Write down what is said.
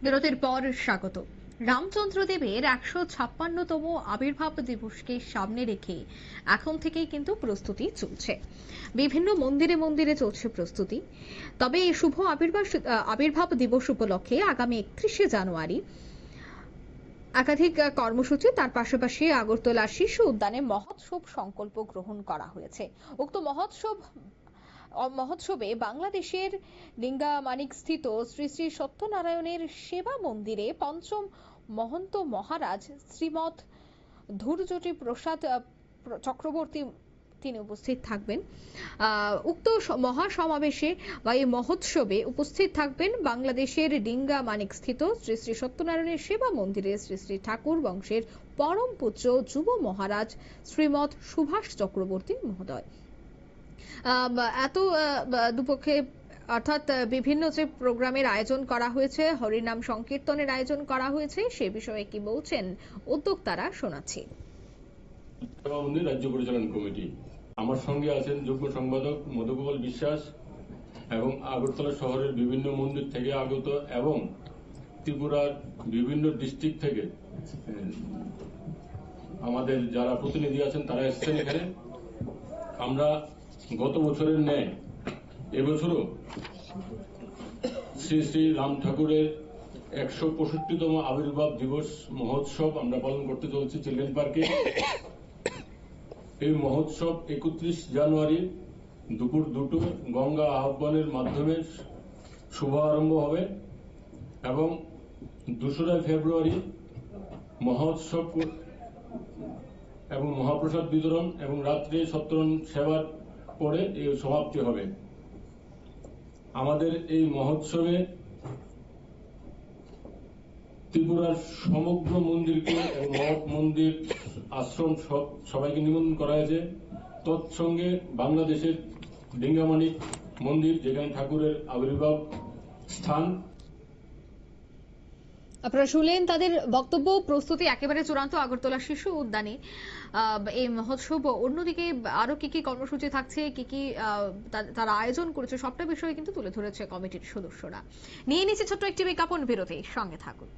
বিরতির পর স্বাগত। রামচন্দ্র দেবের ১৫৬তম আবির্ভাব দিবসকে সামনে রেখে এখন থেকেই কিন্তু প্রস্তুতি চলছে। বিভিন্ন মন্দিরে মন্দিরে চলছে প্রস্তুতি। তবে এই শুভ আবির্ভাব দিবস উপলক্ষে আগামী ৩১শে জানুয়ারি একাধিক কর্মসূচি, তার পাশাপাশি আগরতলা শিশু উদ্যানে মহোৎসব সংকল্প গ্রহণ করা হয়েছে। উক্ত মহোৎসবে বাংলাদেশের লিঙ্গামানিক স্থিত শ্রী শ্রী সত্যনারায়ণের সেবা মন্দিরে পঞ্চম মহন্ত মহারাজ শ্রীমৎ ধূর্যটি প্রসাদ চক্রবর্তী তিনি উপস্থিত থাকবেন। উক্ত মহাসমাবেশে বা এই মহোৎসবে উপস্থিত থাকবেন বাংলাদেশের লিঙ্গামানিক স্থিত শ্রী শ্রী সত্যনারায়ণের সেবা মন্দিরের শ্রী শ্রী ঠাকুর বংশের পরম পুত্র যুব মহারাজ শ্রীমৎ সুভাষ চক্রবর্তী মহোদয়। এত দুপক্ষে অর্থাৎ বিভিন্ন যে প্রোগ্রামের আয়োজন করা হয়েছে, হরিনাম সংকীর্তনের আয়োজন করা হয়েছে, সে বিষয়ে কি বলছেন উদ্যোক্তারা শোনাচ্ছি। রাজ্য পরিচালন কমিটি, আমার সঙ্গে আছেন যুগ্ম সম্পাদক মধুগোপাল বিশ্বাস এবং আগরতলা শহরের বিভিন্ন মন্দির থেকে আগত এবং ত্রিপুরার বিভিন্ন ডিস্ট্রিক্ট থেকে আমাদের যারা প্রতিনিধি আছেন তারা এসেছেন এখানে। আমরা গত বছরের ন্যায় এবছরও শ্রী শ্রী রাম ঠাকুরের ১৬৫তম আবির্ভাব দিবস মহোৎসব আমরা পালন করতে চলছি চিলড্রেন পার্কে। এই মহোৎসব ৩১ জানুয়ারি দুপুর ২টো গঙ্গা আহ্বানের মাধ্যমে শুভ আরম্ভ হবে এবং ২রা ফেব্রুয়ারি মহোৎসব এবং মহাপ্রসাদ বিতরণ এবং রাত্রে সত্যনারায়ণ সেবার পরে এই সমাপ্তি হবে। আমাদের এই মহোৎসবে ত্রিপুরার সমগ্র মন্দিরকে এবং মঠ মন্দির আশ্রম সবাইকে নিমন্ত্রণ করা হয়েছে। তৎসঙ্গে বাংলাদেশের লিঙ্গামানিক মন্দির, যেখানে ঠাকুরের আবির্ভাব স্থান। আপনারা শুনলেন তাদের বক্তব্য। প্রস্তুতি একেবারে চূড়ান্ত আগরতলা শিশু উদ্যানে এই মহোৎসব। অন্যদিকে আরো কি কি কর্মসূচি থাকছে, কি কি তারা আয়োজন করেছে, সবটা বিষয়ে কিন্তু তুলে ধরেছে কমিটির সদস্যরা। নিয়ে নিচ্ছে ছোট্ট একটি বিজ্ঞাপন বিরতি, সঙ্গে থাকুন।